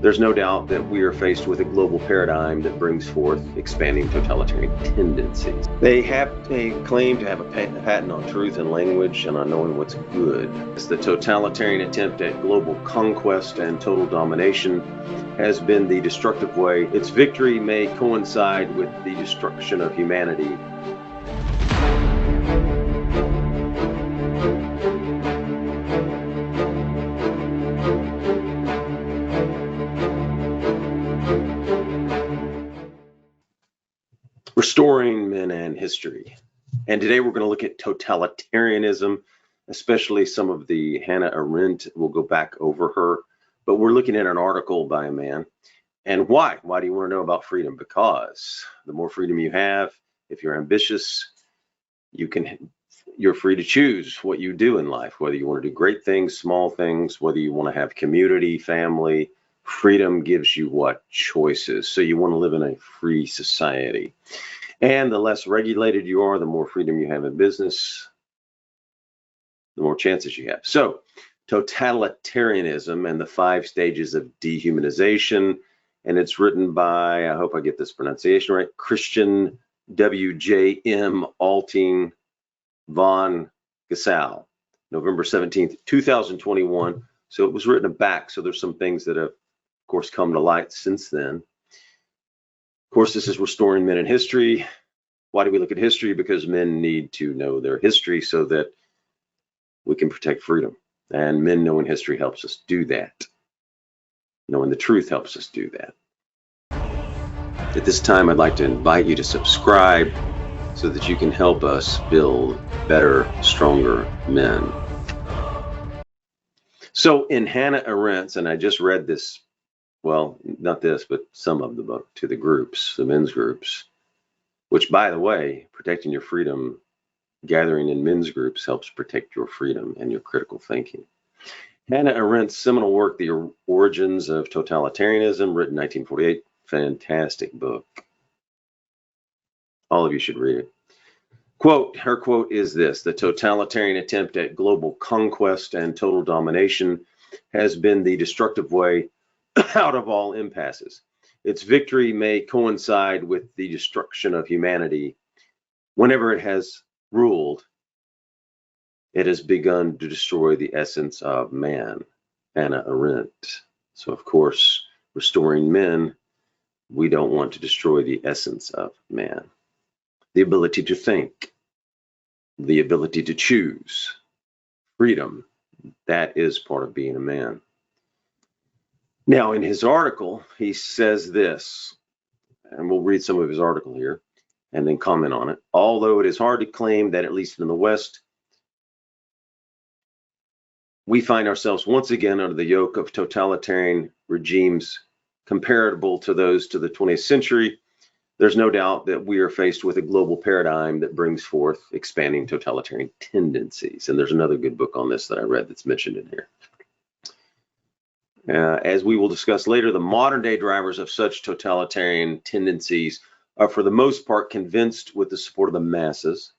There's no doubt that we are faced with a global paradigm that brings forth expanding totalitarian tendencies. They claim to have a patent on truth and language and on knowing what's good. The totalitarian attempt at global conquest and total domination has been the destructive way. Its victory may coincide with the destruction of humanity. Restoring men and history. And today we're going to look at totalitarianism, especially some of the Hannah Arendt. We'll go back over her, but we're looking at an article by a man. And why? Why do you want to know about freedom? Because the more freedom you have, if you're ambitious, you're free to choose what you do in life, whether you want to do great things, small things, whether you want to have community, family. Freedom gives you what? Choices. So you want to live in a free society. And the less regulated you are, the more freedom you have in business, the more chances you have. So totalitarianism and the 5 stages of dehumanization. And it's written by, I hope I get this pronunciation right, Christian W.J.M. Alting von Gesell, November 17th, 2021. So it was written back. So there's some things that have, of course, come to light since then. Of course, this is restoring men in history. Why do we look at history? Because men need to know their history so that we can protect freedom. And men knowing history helps us do that. Knowing the truth helps us do that. At this time, I'd like to invite you to subscribe so that you can help us build better, stronger men. So in Hannah Arendt's, and I just read this, well, not this, but some of the book to the groups, the men's groups, which, by the way, protecting your freedom, gathering in men's groups helps protect your freedom and your critical thinking. Hannah Arendt's seminal work, The Origins of Totalitarianism, written 1948, fantastic book. All of you should read it. Quote, her quote is this: the totalitarian attempt at global conquest and total domination has been the destructive way out of all impasses. Its victory may coincide with the destruction of humanity. Whenever it has ruled, it has begun to destroy the essence of man. Hannah Arendt. So, of course, restoring men, we don't want to destroy the essence of man. The ability to think, the ability to choose, freedom, that is part of being a man. Now, in his article, he says this, and we'll read some of his article here and then comment on it. Although it is hard to claim that, at least in the West, we find ourselves once again under the yoke of totalitarian regimes comparable to those to the 20th century, there's no doubt that we are faced with a global paradigm that brings forth expanding totalitarian tendencies. And there's another good book on this that I read that's mentioned in here. As we will discuss later, the modern day drivers of such totalitarian tendencies are for the most part convinced, with the support of the masses,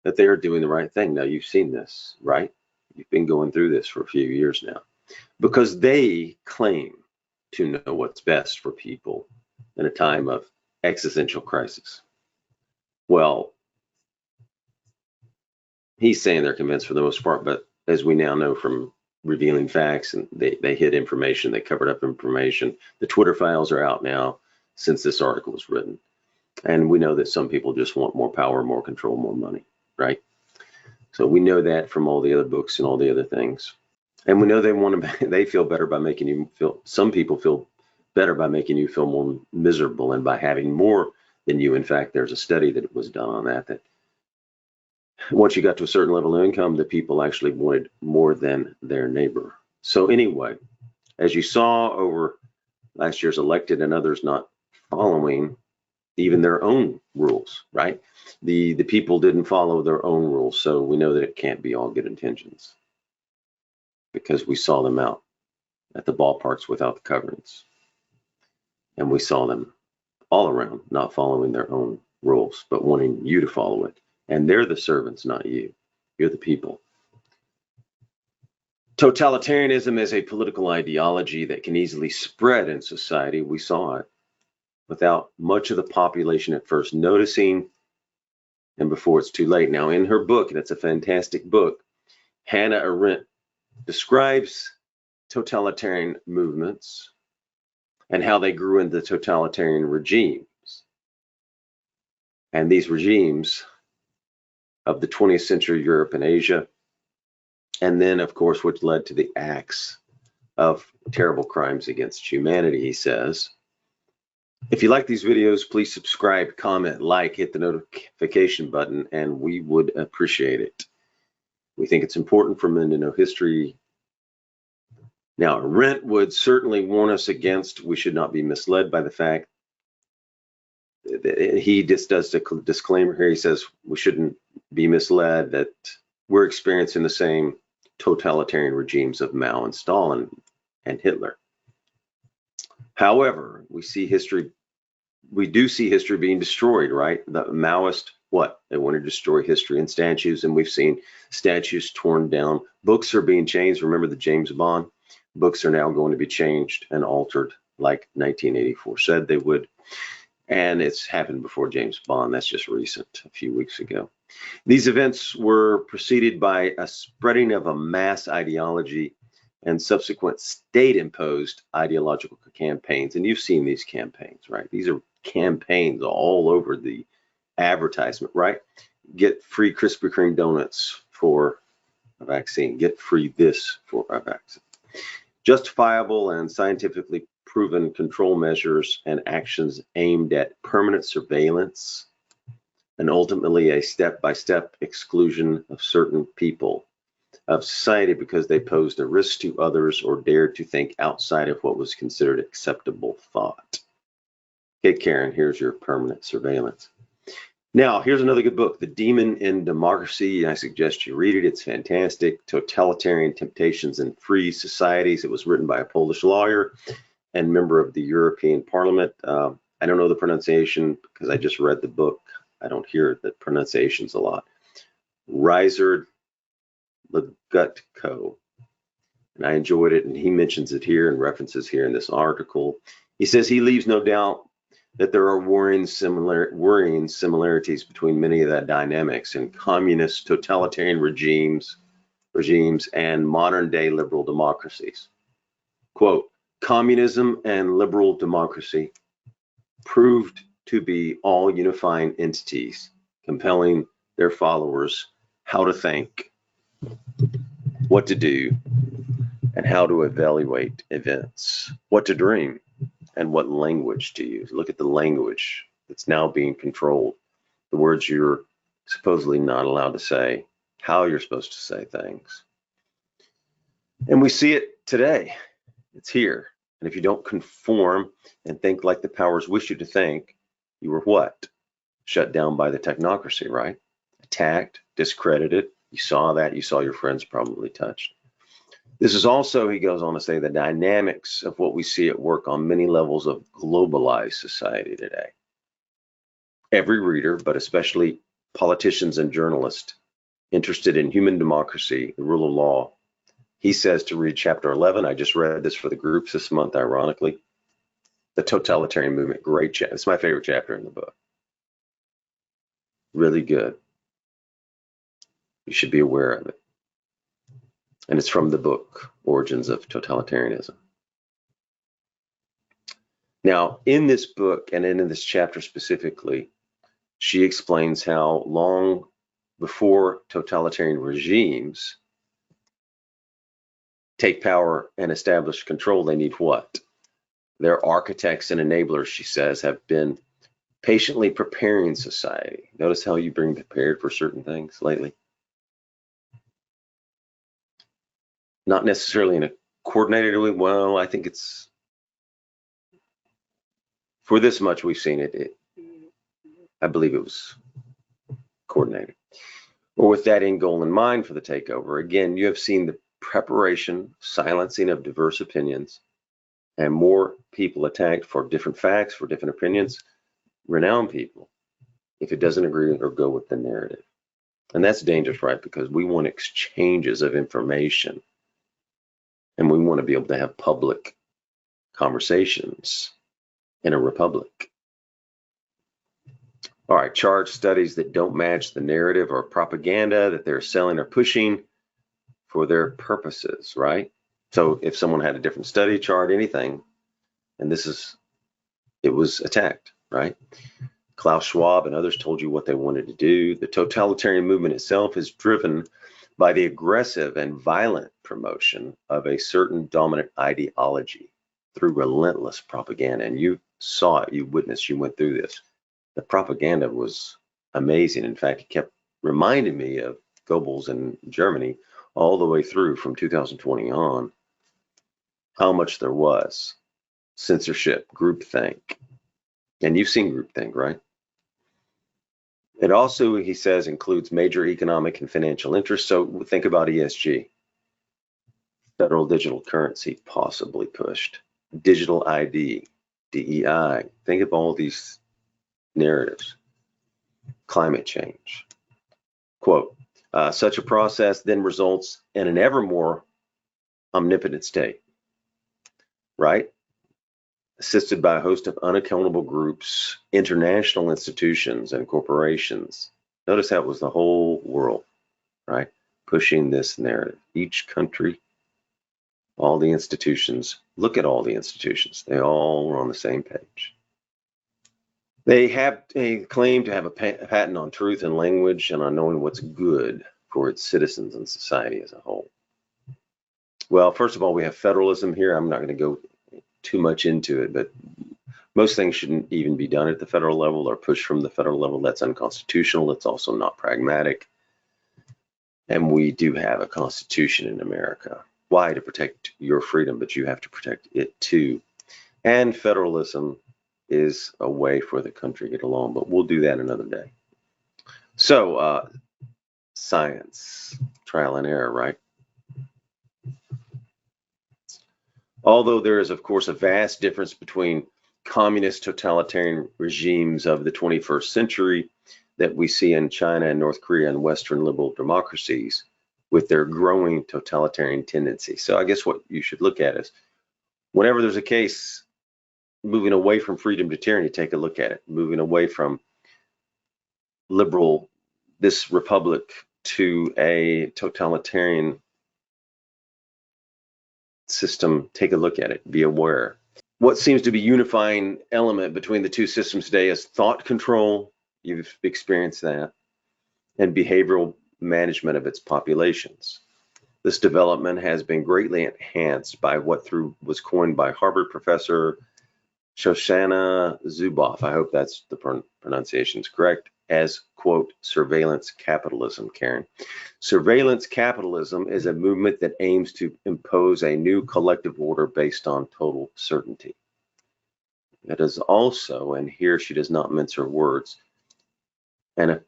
that they are doing the right thing. Now, you've seen this, right? You've been going through this for a few years now, because they claim to know what's best for people in a time of existential crisis. Well, he's saying they're convinced for the most part, but as we now know from revealing facts, and they hid information, they covered up information. The Twitter files are out now since this article was written. And we know that some people just want more power, more control, more money, right? So we know that from all the other books and all the other things. And we know they feel better by making you feel, some people feel better by making you feel more miserable and by having more than you. In fact, there's a study that was done on that once you got to a certain level of income, the people actually wanted more than their neighbor. So anyway, as you saw over last year's elected and others not following even their own rules, right? The people didn't follow their own rules. So we know that it can't be all good intentions, because we saw them out at the ballparks without the coverings. And we saw them all around not following their own rules, but wanting you to follow it. And they're the servants, not you. You're the people. Totalitarianism is a political ideology that can easily spread in society. We saw it without much of the population at first noticing and before it's too late. Now, in her book, and it's a fantastic book, Hannah Arendt describes totalitarian movements and how they grew into totalitarian regimes. And these regimes of the 20th century Europe and Asia, and then, of course, which led to the acts of terrible crimes against humanity, he says. If you like these videos, please subscribe, comment, like, hit the notification button, and we would appreciate it. We think it's important for men to know history. Now, Arendt would certainly warn us against, we should not be misled by the fact that he just does the disclaimer here. He says we shouldn't be misled that we're experiencing the same totalitarian regimes of Mao and Stalin and Hitler. However, we do see history being destroyed, right? The Maoist, what? They want to destroy history and statues, and we've seen statues torn down. Books are being changed. Remember the James Bond? Books are now going to be changed and altered like 1984 said they would. And it's happened before James Bond. That's just recent, a few weeks ago. These events were preceded by a spreading of a mass ideology and subsequent state-imposed ideological campaigns. And you've seen these campaigns, right? These are campaigns all over the advertisement, right? Get free Krispy Kreme donuts for a vaccine. Get free this for a vaccine. Justifiable and scientifically proven control measures and actions aimed at permanent surveillance and ultimately a step-by-step exclusion of certain people of society because they posed a risk to others or dared to think outside of what was considered acceptable thought. Okay, Karen, here's your permanent surveillance. Now, here's another good book, The Demon in Democracy. I suggest you read it. It's fantastic. Totalitarian Temptations in Free Societies. It was written by a Polish lawyer and member of the European Parliament. I don't know the pronunciation because I just read the book. I don't hear the pronunciations a lot. Ryszard Legutko. And I enjoyed it, and he mentions it here and references here in this article. He says he leaves no doubt that there are worrying similarities between many of the dynamics in communist totalitarian regimes and modern day liberal democracies. Quote, communism and liberal democracy proved to be all unifying entities, compelling their followers how to think, what to do, and how to evaluate events, what to dream, and what language to use. Look at the language that's now being controlled, the words you're supposedly not allowed to say, how you're supposed to say things. And we see it today. It's here. And if you don't conform and think like the powers wish you to think, you were what? Shut down by the technocracy, right? Attacked, discredited. You saw that. You saw your friends probably touched. This is also, he goes on to say, the dynamics of what we see at work on many levels of globalized society today. Every reader, but especially politicians and journalists interested in human democracy, the rule of law, he says to read chapter 11. I just read this for the groups this month, ironically. The Totalitarian Movement, great chapter. It's my favorite chapter in the book. Really good. You should be aware of it. And it's from the book, Origins of Totalitarianism. Now, in this book, and in this chapter specifically, she explains how long before totalitarian regimes take power and establish control, they need what? Their architects and enablers, she says, have been patiently preparing society. Notice how you've been prepared for certain things lately? Not necessarily in a coordinated way. Well, I think it's, for this much we've seen it, I believe it was coordinated. Or with that end goal in mind for the takeover, again, you have seen the preparation, silencing of diverse opinions, and more people attacked for different facts, for different opinions, renowned people, if it doesn't agree or go with the narrative. And that's dangerous, right? Because we want exchanges of information. And we want to be able to have public conversations in a republic. All right, charge studies that don't match the narrative or propaganda that they're selling or pushing for their purposes, right? So if someone had a different study chart, anything, and it was attacked, right? Klaus Schwab and others told you what they wanted to do. The totalitarian movement itself is driven by the aggressive and violent promotion of a certain dominant ideology through relentless propaganda. And you saw it, you witnessed, you went through this. The propaganda was amazing. In fact, it kept reminding me of Goebbels in Germany all the way through from 2020 on, how much there was censorship, groupthink. And you've seen groupthink, right? It also, he says, includes major economic and financial interests. So think about ESG, federal digital currency possibly pushed, digital ID, DEI. Think of all these narratives. Climate change. Quote, such a process then results in an ever more omnipotent state, right? Assisted by a host of unaccountable groups, international institutions, and corporations. Notice that was the whole world, right? Pushing this narrative. Each country, all the institutions, look at all the institutions. They all were on the same page. They claim to have a patent on truth and language and on knowing what's good for its citizens and society as a whole. Well, first of all, we have federalism here. I'm not going to go too much into it, but most things shouldn't even be done at the federal level or pushed from the federal level. That's unconstitutional. It's also not pragmatic. And we do have a constitution in America. Why? To protect your freedom, but you have to protect it too. And federalism is a way for the country to get along, but we'll do that another day. So, science, trial and error, right? Although there is, of course, a vast difference between communist totalitarian regimes of the 21st century that we see in China and North Korea and Western liberal democracies with their growing totalitarian tendencies. So I guess what you should look at is whenever there's a case moving away from freedom to tyranny, take a look at it. Moving away from liberal, this republic, to a totalitarian system, take a look at it, be aware. What seems to be unifying element between the two systems today is thought control, you've experienced that, and behavioral management of its populations. This development has been greatly enhanced by what was coined by Harvard professor Shoshana Zuboff, I hope that's the pronunciation is correct, as, quote, surveillance capitalism, Karen. Surveillance capitalism is a movement that aims to impose a new collective order based on total certainty. It is also, and here she does not mince her words, an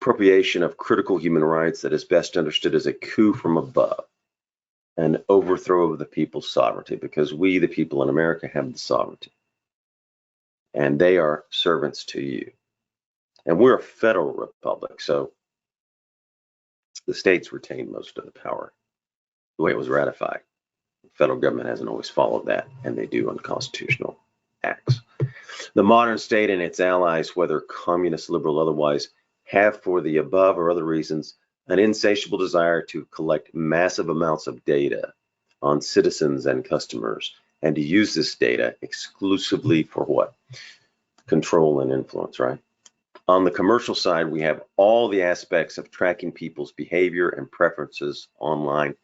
appropriation of critical human rights that is best understood as a coup from above, an overthrow of the people's sovereignty, because we, the people in America, have the sovereignty, and they are servants to you. And we're a federal republic, so the states retain most of the power the way it was ratified. The federal government hasn't always followed that, and they do unconstitutional acts. The modern state and its allies, whether communist, liberal, otherwise, have, for the above or other reasons, an insatiable desire to collect massive amounts of data on citizens and customers, and to use this data exclusively for what? Control and influence, right? On the commercial side, we have all the aspects of tracking people's behavior and preferences online.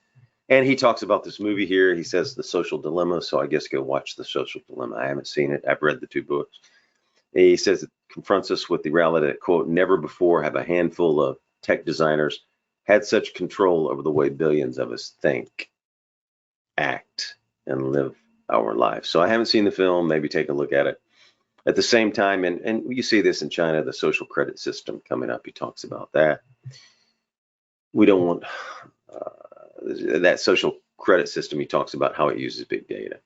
And he talks about this movie here. He says The Social Dilemma, so I guess go watch The Social Dilemma. I haven't seen it. I've read the two books. He says it confronts us with the reality that, quote, never before have a handful of tech designers had such control over the way billions of us think, act, and live our lives. So I haven't seen the film. Maybe take a look at it. At the same time, and you see this in China, the social credit system coming up, he talks about that. We don't want that social credit system. He talks about how it uses big data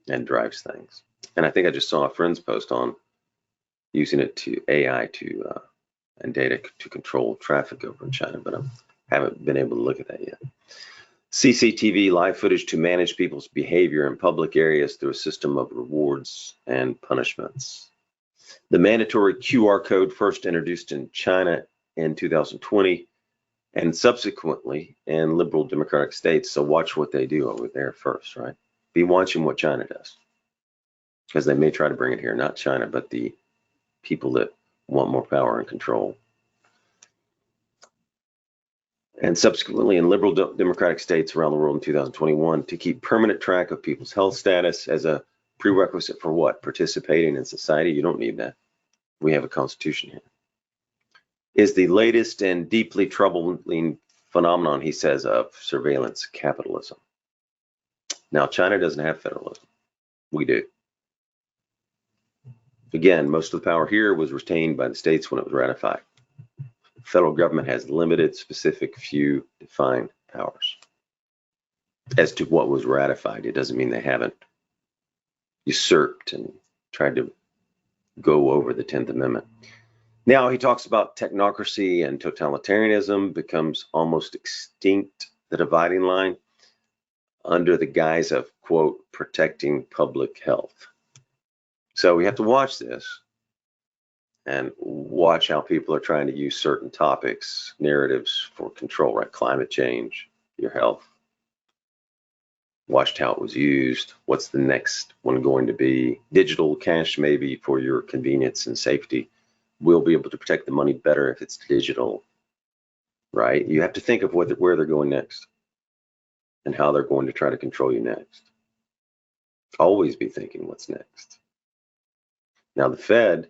and drives things. And I think I just saw a friend's post on using it to AI and data to control traffic over in China, but I haven't been able to look at that yet. CCTV live footage to manage people's behavior in public areas through a system of rewards and punishments. The mandatory QR code first introduced in China in 2020 and subsequently in liberal democratic states. So watch what they do over there first, right? Be watching what China does, because they may try to bring it here, not China, but the people that want more power and control. And subsequently in liberal democratic states around the world in 2021 to keep permanent track of people's health status as a prerequisite for what? Participating in society. You don't need that. We have a constitution here. Is the latest and deeply troubling phenomenon, he says, of surveillance capitalism. Now, China doesn't have federalism. We do. Again, most of the power here was retained by the states when it was ratified. The federal government has limited, specific, few defined powers. As to what was ratified, it doesn't mean they haven't usurped and tried to go over the 10th Amendment. Now he talks about technocracy and totalitarianism becomes almost extinct, the dividing line, under the guise of, quote, protecting public health. So we have to watch this and watch how people are trying to use certain topics, narratives for control, right? Climate change, your health. Watched how it was used. What's the next one going to be? Digital cash, maybe for your convenience and safety. We'll be able to protect the money better if it's digital, right? You have to think of where they're going next and how they're going to try to control you next. Always be thinking what's next. Now, the Fed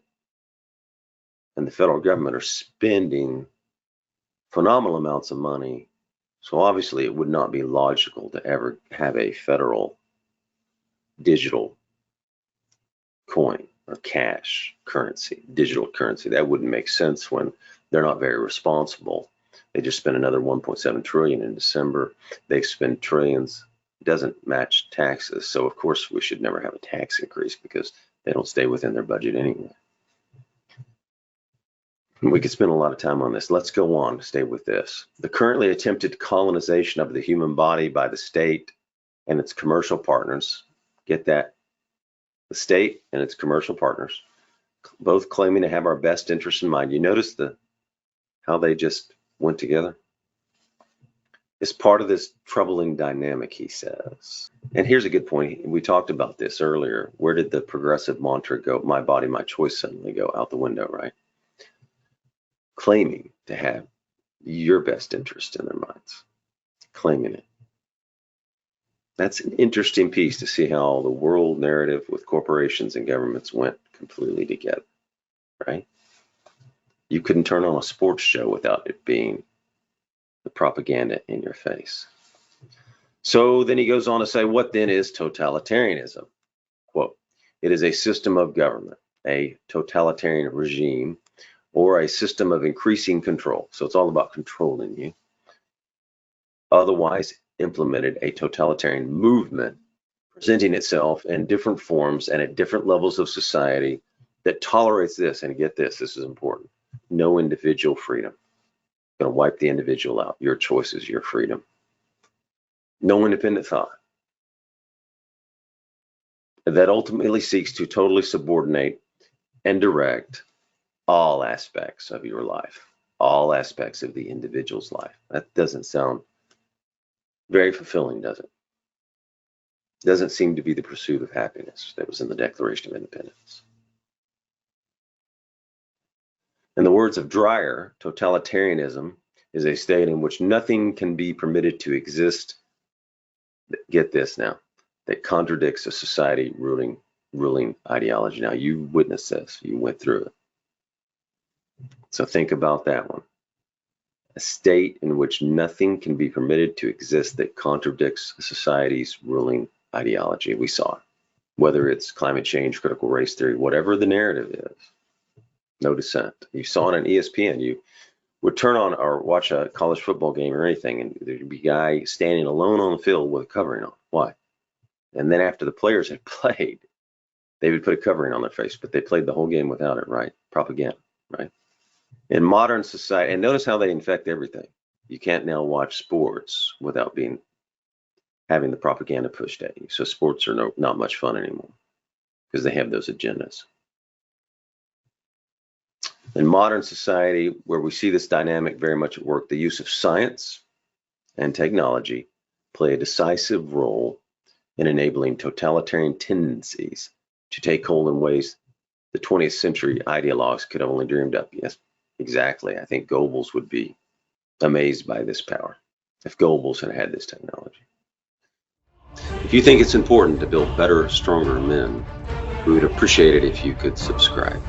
and the federal government are spending phenomenal amounts of money. So obviously it would not be logical to ever have a federal digital coin or cash currency, digital currency. That wouldn't make sense when they're not very responsible. They just spent another 1.7 trillion in December. They spend trillions. It doesn't match taxes. So of course we should never have a tax increase because they don't stay within their budget anyway. We could spend a lot of time on this. Let's go on to stay with this. The currently attempted colonization of the human body by the state and its commercial partners. Get that? The state and its commercial partners, both claiming to have our best interests in mind. You notice how they just went together? It's part of this troubling dynamic, he says. And here's a good point. We talked about this earlier. Where did the progressive mantra go? My body, my choice suddenly go out the window, right? Claiming to have your best interest in their minds, claiming it. That's an interesting piece to see how the world narrative with corporations and governments went completely together, right? You couldn't turn on a sports show without it being the propaganda in your face. So then he goes on to say, what then is totalitarianism? Quote, it is a system of government, a totalitarian regime, or a system of increasing control. So it's all about controlling you. Otherwise implemented a totalitarian movement presenting itself in different forms and at different levels of society that tolerates this. And get this is important. No individual freedom. Going to wipe the individual out. Your choices, your freedom. No independent thought. That ultimately seeks to totally subordinate and direct all aspects of your life, all aspects of the individual's life. That doesn't sound very fulfilling, does it? Doesn't seem to be the pursuit of happiness that was in the Declaration of Independence. In the words of Dreyer, totalitarianism is a state in which nothing can be permitted to exist, get this now, that contradicts a society ruling ideology. Now, you witnessed this, you went through it. So think about that one. A state in which nothing can be permitted to exist that contradicts a society's ruling ideology. We saw it. Whether it's climate change, critical race theory, whatever the narrative is, no dissent. You saw it on ESPN. You would turn on or watch a college football game or anything, and there'd be a guy standing alone on the field with a covering on. Why? And then after the players had played, they would put a covering on their face, but they played the whole game without it, right? Propaganda, right? In modern society, and notice how they infect everything. You can't now watch sports without being having the propaganda pushed at you. So sports are not much fun anymore because they have those agendas. In modern society, where we see this dynamic very much at work, the use of science and technology play a decisive role in enabling totalitarian tendencies to take hold in ways the 20th century ideologues could have only dreamed up. Yes, exactly. I think Goebbels would be amazed by this power if Goebbels had had this technology. If you think it's important to build better, stronger men, we would appreciate it if you could subscribe.